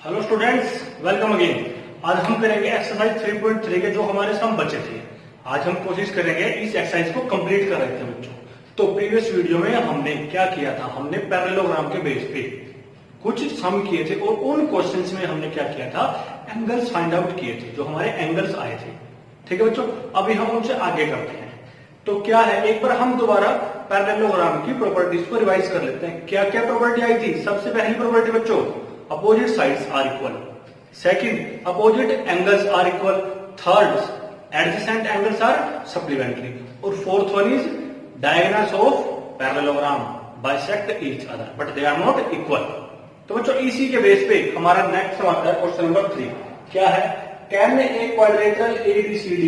Hello students, welcome again. आज हम करेंगे एक्सरसाइज 3.3 के जो हमारे सम बचे थे। आज हम कोशिश करेंगे इस एक्सरसाइज को कंप्लीट कर रहे थे बच्चों। तो प्रीवियस वीडियो में हमने क्या किया था, हमने पैरेललोग्राम के बेस पे कुछ सम किए थे और उन क्वेश्चंस में हमने क्या किया था, एंगल्स फाइंड आउट किए थे, जो हमारे एंगल्स आए थे। ठीक है बच्चों, अभी हम उनसे आगे करते हैं। तो क्या है, एक बार हम दोबारा पैरेललोग्राम की प्रॉपर्टीज को रिवाइज कर लेते हैं। क्या क्या प्रॉपर्टी आई थी? सबसे पहली प्रॉपर्टी बच्चों, opposite sides are equal. Second, opposite angles are equal. Third, adjacent angles are supplementary. और fourth one is diagonals of parallelogram bisect each other, but they are not equal. तो बच्चों इसी के बेस पे हमारा नेक्स्ट सवाल है, क्वेश्चन नंबर 3। क्या है? Can a quadrilateral ABCD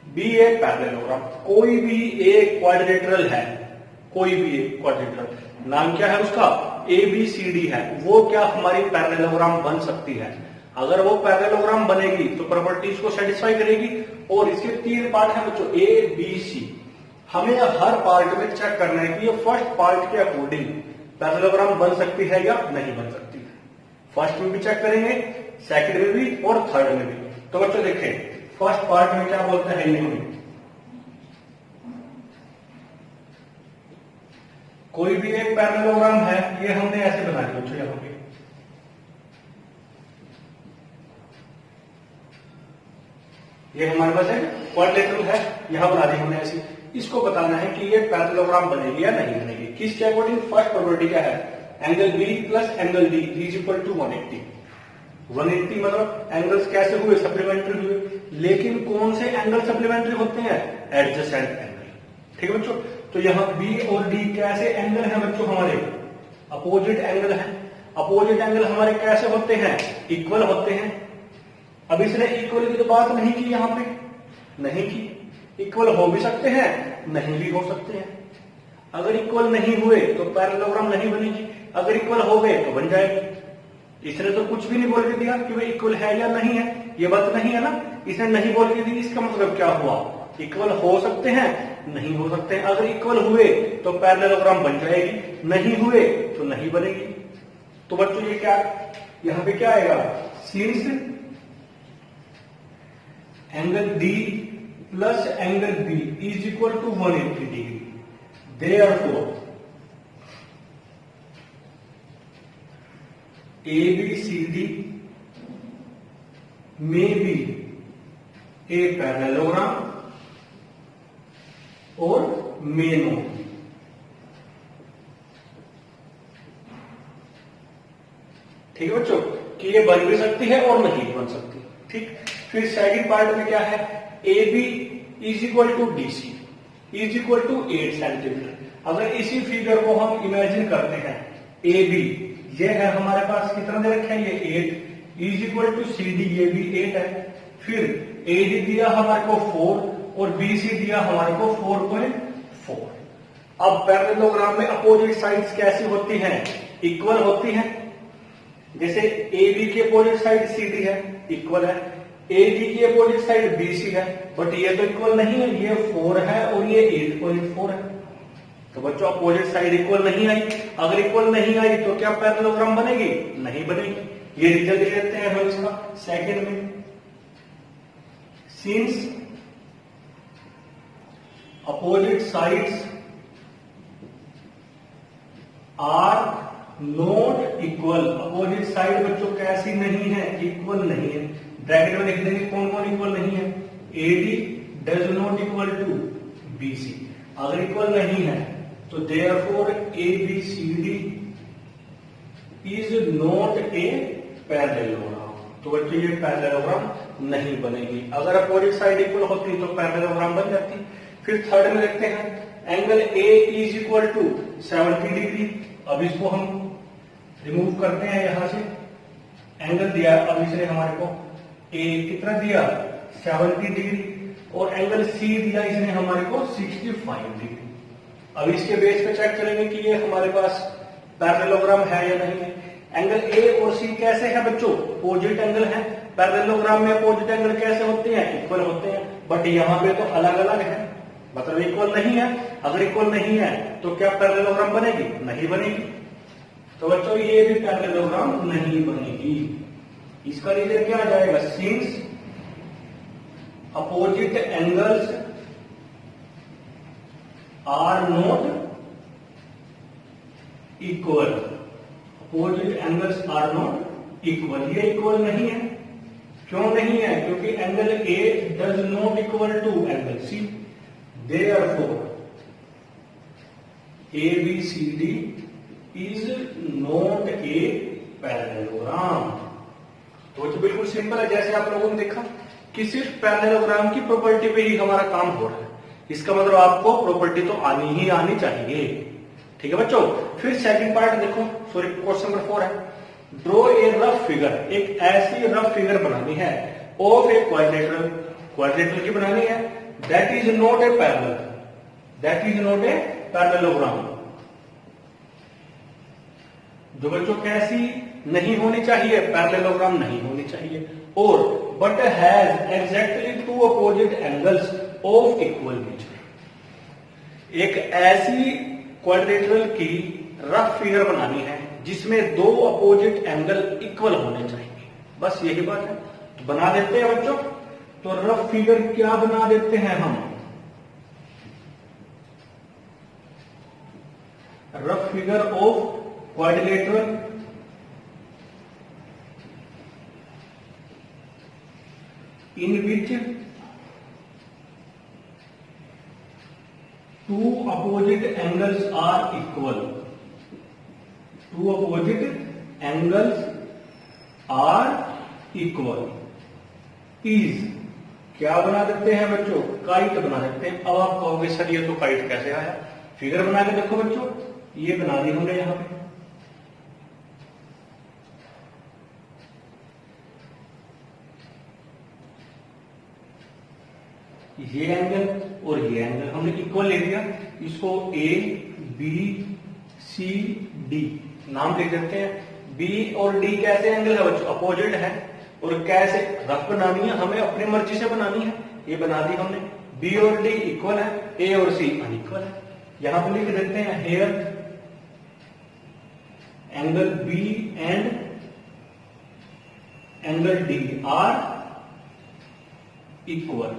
be a parallelogram? कोई भी एक क्वाड्रिलेटरल है, कोई भी एक क्वाड्रिलेटरल, नाम क्या है उसका? ABCD है, वो क्या हमारी पैरेललोग्राम बन सकती है? अगर वो पैरेललोग्राम बनेगी तो प्रॉपर्टीज को सेटिस्फाई करेगी। और इसके 3 पार्ट है बच्चों, ABC। हमें हर पार्ट में चेक करना है कि ये फर्स्ट पार्ट के अकॉर्डिंग पैरेललोग्राम बन सकती है या नहीं बन सकती है। फर्स्ट में भी चेक करेंगे, सेकंड में भी और थर्ड में भी। तो बच्चों देखें, फर्स्ट पार्ट में क्या बोलते हैं, इन्होंने कोई भी एक पैरेललोग्राम है, ये हमने ऐसे बना दिया बच्चों। यहां पे ये हमारे पास एक क्वाड्रिलेटरल है, यहां बना दी हमने ऐसी। इसको बताना है कि ये पैरेललोग्राम बनेगी या नहीं बनेगी। किसके अकॉर्डिंग? फर्स्ट प्रॉपर्टी क्या है? Angle B plus angle D is equal to 180। 180 मतलब एंगल्स कैसे हुए? सप्लीमेंट्री हुए। लेकिन कौन से एंगल सप्लीमेंट्री होते हैं? Adjacent angle. ठीक है बच्चों, तो यहाँ B और D कैसे एंगल है बच्चों? हमारे अपोजिट एंगल है। अपोजिट एंगल हमारे कैसे होते हैं? इक्वल होते हैं। अब इसने इक्वल की तो बात नहीं की, यहाँ पे नहीं की। इक्वल हो भी सकते हैं, नहीं भी हो सकते हैं। अगर इक्वल नहीं हुए तो पैरेललोग्राम नहीं बनेगी, अगर इक्वल हो गए तो बन जाएगी। इसने तो कुछ भी नहीं बोल के दिया कि वे इक्वल है या नहीं है, ये बात नहीं है ना। इसने नहीं बोल के दी, इसका मतलब क्या हुआ? इक्वल हो सकते हैं, नहीं हो सकते हैं। अगर इक्वल हुए तो पैरेललोग्राम बन जाएगी, नहीं हुए तो नहीं बनेगी। तो बच्चों ये क्या, यहां पे क्या आएगा? Since angle D plus angle B is equal to 180 degree, therefore ABCD may be a parallelogram और may not। ठीक है बच्चों, कि ये बन भी सकती है और नहीं बन सकती। ठीक, फिर सेकंड पार्ट में क्या है? AB is equal to DC is equal to 8 centimetre. अगर इसी फिगर को हम इमेजिन करते हैं, AB ये है हमारे पास, कितना दे रखा है? ये 8 इज इक्वल टू CD, ये भी 8 है। फिर AD दिया हमारे को 4 और BC दिया हमारे को 4.4। अब पैरेललोग्राम में अपोजिट साइड्स कैसी होती हैं? इक्वल होती हैं। जैसे AB की अपोजिट साइड CD है, इक्वल है। AD की अपोजिट साइड BC है, बट ये तो इक्वल नहीं है, ये 4 है और ये 8.4 है। तो बच्चों अपोजिट साइड इक्वल नहीं आई। अगर इक्वल नहीं आई तो क्या पैरेललोग्राम बनेगी? नहीं बनेगी। ये रिजल्ट लेते हैं हम इसका सेकंड में। Since opposite sides are not equal. Opposite side बच्चों कैसी नहीं है? इक्वल नहीं है। ब्रैकेट में लिख देंगे कौन कौन इक्वल नहीं है। AD does not equal to BC। अगर इक्वल नहीं है तो therefore ABCD is not a parallelogram. तो बच्चों ये पैरेललोग्राम नहीं बनेगी। अगर अपोजिट साइड इक्वल होती तो पैरेललोग्राम बन जाती। फिर थर्ड में देखते हैं, angle A is equal to 70 degree. अब इसको हम रिमूव करते हैं यहां से। एंगल दिया अब इसने हमारे को A कितना दिया? 70 डिग्री। और एंगल C दिया इसने हमारे को 65 डिग्री। अब इसके बेस पे चेक करेंगे कि ये हमारे पास पैरेललोग्राम है या नहीं है। एंगल A और C कैसे है बच्चों? अपोजिट एंगल है। पैरेललोग्राम में अपोजिट एंगल कैसे होते हैं? इक्वल होते हैं। बट यहां पे तो अलग अलग है, मतलब इक्वल नहीं है। अगर इक्वल नहीं है तो क्या पैरेललोग्राम बनेगी? नहीं बनेगी। तो बच्चों ये भी पैरेललोग्राम नहीं बनेगी। इसका रीजन क्या आ जाएगा, since opposite angles are not equal. Opposite angles are not equal, ये इक्वल नहीं है। क्यों नहीं है, क्योंकि angle A does not equal to angle C, therefore ABCD is not a parallelogram. तो बिल्कुल सिंपल है, जैसे आप लोगों ने देखा कि सिर्फ पैरेललोग्राम की प्रॉपर्टी पे ही हमारा काम हो रहा है। इसका मतलब आपको प्रॉपर्टी तो आनी ही आनी चाहिए। ठीक है बच्चों, फिर सेकंड पार्ट देखो, सॉरी क्वेश्चन नंबर 4 है, ड्रॉ ए रफ फिगर। एक ऐसी रफ फिगर बनानी है ऑफ ए क्वाड्रिलेटरल, क्वाड्रिलेटरल की बनानी है, that is not A parallel, that is not a parallelogram. जो बच्चों कैसी नहीं होनी चाहिए, पैरेललोग्राम नहीं होनी चाहिए, और but has exactly two opposite angles of equal nature. एक ऐसी क्वाड्रिलेटरल की रफ फिगर बनानी है जिसमें दो अपोजिट एंगल इक्वल होने चाहिए, बस यही बात है। तो बना देते हैं बच्चों, तो रफ फिगर क्या बना देते हैं हम, rough figure of quadrilateral in which two opposite angles are equal, two opposite angles are equal is क्या बना देते हैं बच्चों, काइट बना देते हैं। अब आप कहोगे सर ये तो काइट कैसे आया, फिगर बना के देखो बच्चों, ये बना दी हमने यहां पे, ये एंगल और ये एंगल हमने इक्वल ले लिया, इसको ए बी सी डी नाम लिख देते हैं। बी और डी कैसे एंगल है बच्चों, अपोजिट है, और कैसे रफ बनानी है, हमें अपनी मर्जी से बनानी है, ये बना दी हमने। बी और डी इक्वल है, ए और सी अनइक्वल है, यहां पर लिख देते हैं here angle B and angle D are equal.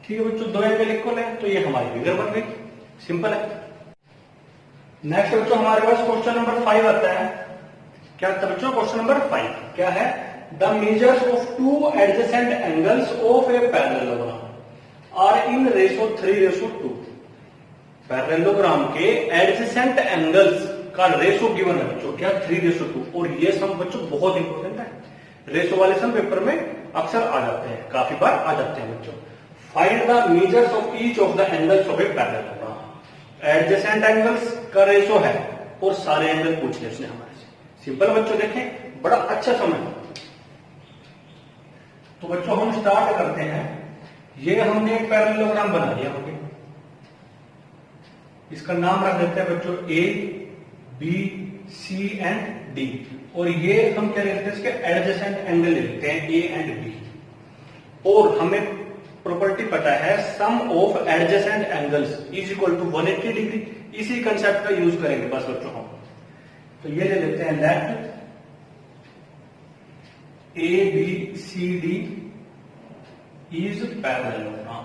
ठीक है बच्चों, दो एंगल इक्वल है तो ये हमारी फिगर बन गई, सिंपल है। नेक्स्ट बच्चों हमारे पास क्वेश्चन नंबर 5 आता है। क्या आता है बच्चों, क्वेश्चन नंबर 5 क्या है, the measures of two adjacent angles of a parallelogram are in ratio 3:2। Parallelogram के एडजेसेंट एंगल्स का रेशो गिवन है बच्चों, क्या 3:2। और ये सम बच्चों बहुत इंपॉर्टेंट है, रेशो वाले सम पेपर में अक्सर आ जाते हैं, काफी बार आ जाते हैं बच्चों। Find the measures of each of the angles of a parallelogram. Adjacent angles का रेशो है और सारे एंगल पूछ लिया उसने हमारे से। सिंपल बच्चों, देखें बड़ा अच्छा समय है। तो बच्चों हम स्टार्ट करते हैं, ये हमने एक पैरेललोग्राम बना लिया होगा, इसका नाम रख देते हैं बच्चों A B C and D, और ये हम क्या लिखते हैं, इसके एडजेसेंट एंगल लिखते हैं ए एंड बी। और हमें प्रॉपर्टी पता है sum of adjacent angles is equal to 180 degree, इसी कंसेप्ट का यूज करेंगे बस बच्चों हम। तो ये ले लेते हैं let A B C D is parallelogram.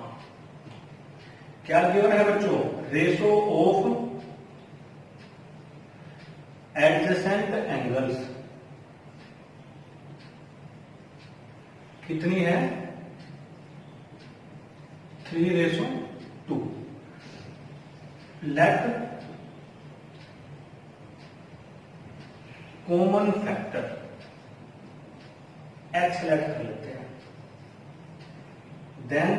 क्या गिवन है बच्चों, रेशो ऑफ एडजेसेंट एंगल्स कितनी है, 3:2। Let common factor X let कर लेते हैं, then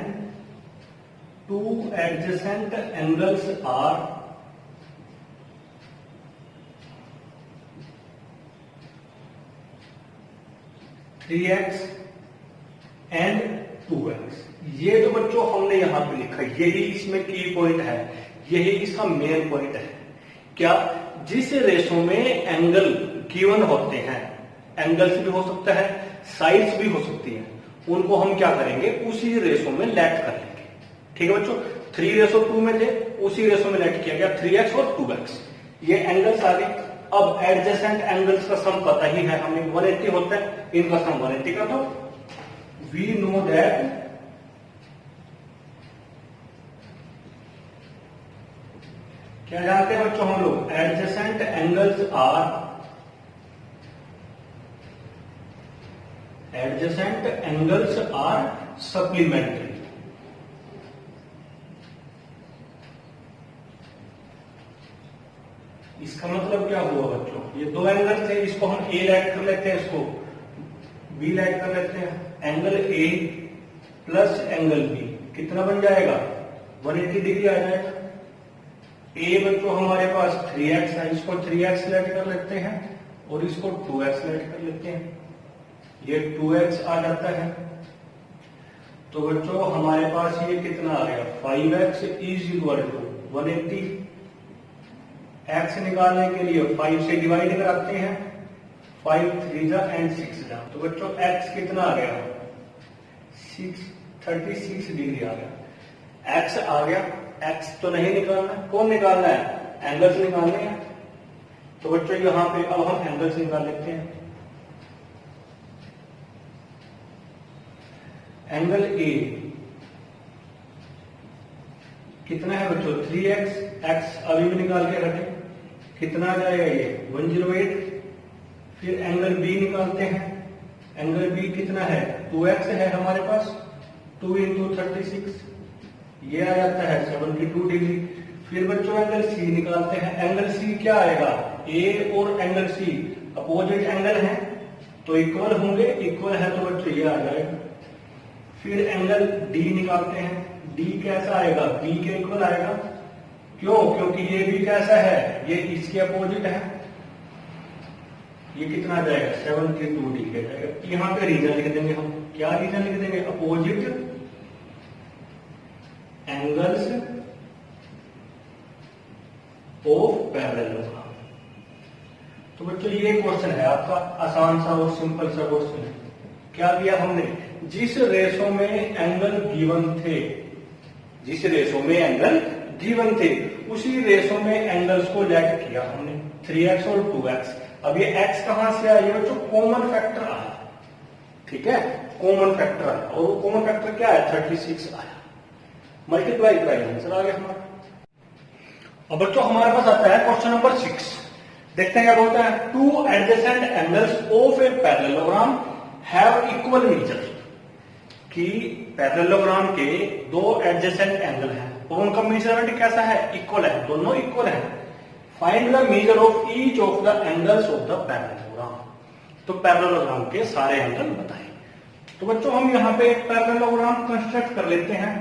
two adjacent angles are three X and 2x। ये जो बच्चों हमने यहां पे लिखा, यही इसमें की पॉइंट है, यही इसका मेन पॉइंट है। क्या, जिस रेशो में एंगल गिवन होते हैं, एंगल्स भी हो सकता है, साइड्स भी हो सकती है, उनको हम क्या करेंगे, उसी रेशो में लेट कर लेंगे। ठीक है बच्चों, 3:2 में थे, उसी रेशो में लेट किया गया 3x और 2x। ये एंगल्स आ गए। अब एडजेसेंट एंगल्स का सम पता ही है हमें, 180 होता है, इनका सम 180 कर दो। वी नो दैट क्या जानते हैं बच्चों हम लोग, एडजेसेंट एंगल्स आर सप्लीमेंट्री। इसका मतलब क्या हुआ बच्चों, ये दो एंगल थे, इसको हम ए राइट कर लेते हैं, इसको बी राइट कर लेते हैं। Angle A plus angle B कितना बन जाएगा, 180 डिग्री आ जाएगा। ए बच्चों हमारे पास 3x है, इसको 3x लेट कर लेते हैं और इसको 2x लेट कर लेते हैं, ये 2x आ जाता है। तो बच्चों हमारे पास ये कितना आ गया, 5x is equal to 180। x निकालने के लिए 5 से डिवाइड कराते हैं, 5 3 जा एंड 6 जा, तो बच्चों x कितना आ गया, 36 डिग्री आ गया। x आ गया, x तो नहीं निकालना, कौन निकालना है, एंगल्स निकालने हैं। तो बच्चों यहां पे अब हम एंगल्स निकाल लेते हैं। एंगल ए कितना है बच्चों, 3x, x अभी भी निकाल के रखें, कितना आ जाएगा ये 108। फिर एंगल बी निकालते हैं, एंगल बी कितना है, 2x है हमारे पास, 2 इंटू 36, ये आ जाता है 72 डिग्री। फिर बच्चों एंगल सी निकालते हैं, एंगल सी क्या आएगा, ए और एंगल सी अपोजिट एंगल है तो इक्वल होंगे, इक्वल है तो बच्चों ये आ जाएगा। फिर एंगल डी निकालते हैं, डी कैसा आएगा, बी के इक्वल आएगा, क्यों, क्योंकि ये भी कैसा है, ये इसके अपोजिट है, ये कितना आ जाएगा 72 डिग्री आ जाएगा। यहां पे रीजन लिख देंगे हम, क्या रीजन लिख देंगे, अपोजिट एंगल्स ऑफ पैरेललोग्राम। तो बच्चों ये क्वेश्चन है आपका, आसान सा और सिंपल सा क्वेश्चन है। क्या किया हमने, जिस रेशो में एंगल गिवन थे, जिस रेशो में एंगल गिवन थे उसी रेशो में एंगल्स को लेट किया हमने, 3x और 2x। अब ये x कहां से आया, ये बच्चों कॉमन फैक्टर आया, ठीक है, कॉमन फैक्टर आया, और वो कॉमन फैक्टर क्या है, 36 आया, मल्टीप्लाई कराइए आंसर आ गया हमारा। अब बच्चों हमारे पास आता है क्वेश्चन नंबर 6, देखते हैं क्या बोलता है, to adjacent angles of a parallelogram have equal major. कि पैरेललोग्राम के दो एडजेसेंट एंगल हैं और उनका मेजरमेंट कैसा है, इक्वल है, दोनों इक्वल है। Find the measure of each of the angles of the parallelogram. तो पैरेललोग्राम के सारे एंगल बताएं। तो बच्चों हम यहाँ पे एक पैरेललोग्राम कंस्ट्रक्ट कर लेते हैं।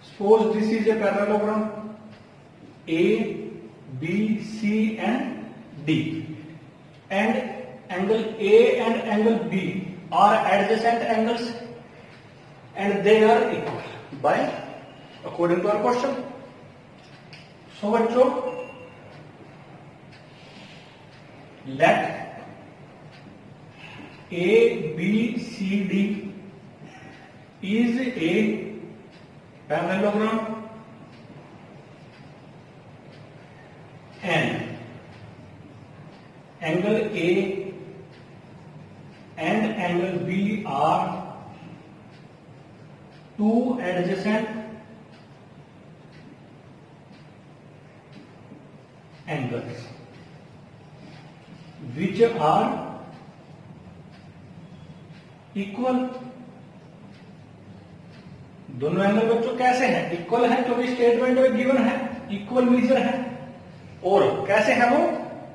Suppose this is a parallelogram, A B C and D, and angle A and angle B are adjacent angles and they are equal by according to our question. So बच्चों let A B C D is a parallelogram and angle A and angle B are two adjacent angles which are equal। दोनों angle बच्चों कैसे हैं, equal है, क्योंकि statement में given है, equal major है, और कैसे है वो,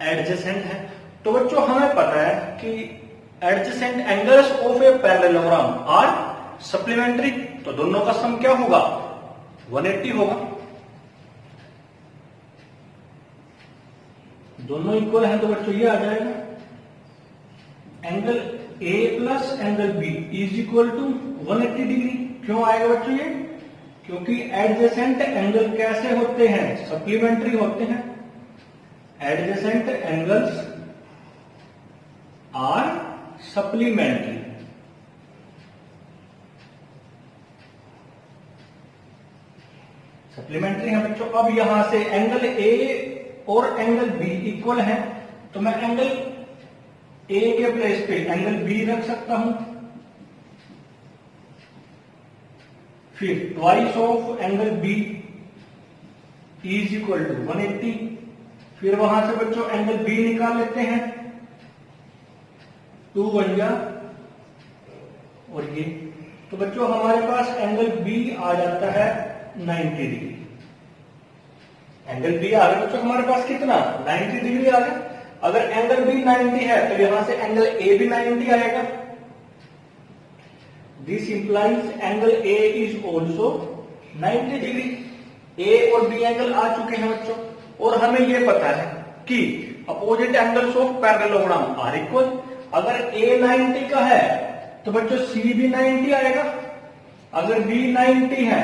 एडजेसेंट है। तो बच्चों हमें पता है कि adjacent angles of a parallelogram are supplementary, तो दोनों का सम क्या होगा, 180 होगा। दोनों इक्वल है तो बच्चों ये आ जाएगा, angle A plus angle B is equal to 180 degree. क्यों आएगा बच्चों ये, क्योंकि एडजेसेंट एंगल कैसे होते हैं, सप्लीमेंट्री होते हैं। Adjacent angles are supplementary. Supplementary है बच्चों। अब यहां से एंगल ए और एंगल बी इक्वल है, तो मैं एंगल ए के प्लेस पे एंगल बी रख सकता हूं। फिर twice of angle B is equal to 180। फिर वहां से बच्चों एंगल बी निकाल लेते हैं, 2 1 जा और ये, तो बच्चों हमारे पास एंगल बी आ जाता है 90 डिग्री। एंगल बी आ गया बच्चों हमारे पास कितना, 90 डिग्री आ गया। अगर एंगल बी 90 है तो यहां से एंगल ए भी 90 आएगा। This implies angle A is also 90 degree. A और बी एंगल आ चुके हैं बच्चों, और हमें यह पता है कि opposite angles of parallelogram are equal. अगर ए 90 का है तो बच्चों सी भी 90 आएगा, अगर बी 90 है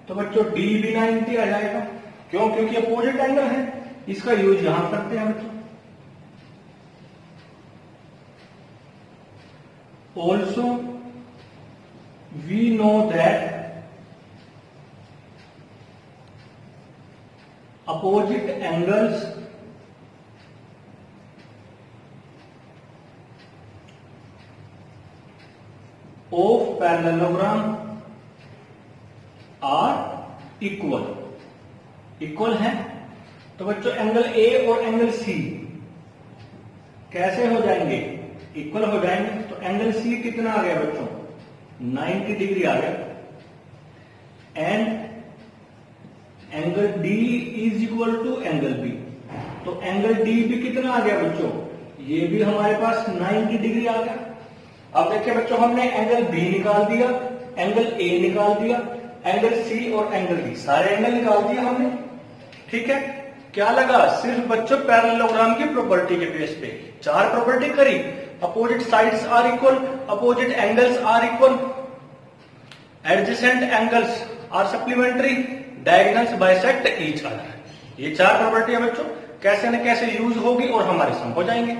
तो बच्चों डी भी 90 आ जाएगा। क्यों? क्योंकि अपोजिट एंगल है। इसका यूज यहां करते हैं बच्चों। Also we know that opposite angles of parallelogram are equal। Equal है तो बच्चों एंगल ए और एंगल सी कैसे हो जाएंगे, इक्वल हो जाएंगे। तो एंगल सी कितना आ गया बच्चों, 90 डिग्री आ गया। And angle D is equal to angle B, तो एंगल डी भी कितना आ गया बच्चों, ये भी हमारे पास 90 डिग्री आ गया। अब देखिए बच्चों हमने एंगल बी निकाल दिया, एंगल ए निकाल दिया, एंगल सी और एंगल डी सारे एंगल निकाल दिया हमने। ठीक है, क्या लगा, सिर्फ बच्चों पैरेललोग्राम की प्रॉपर्टी के बेस पे 4 प्रॉपर्टी करी। Opposite sides are equal, opposite angles are equal, adjacent angles are supplementary, diagonals bisect each other. ये 4 प्रॉपर्टी है बच्चों, कैसे न कैसे यूज होगी और हमारे सम हो जाएंगे।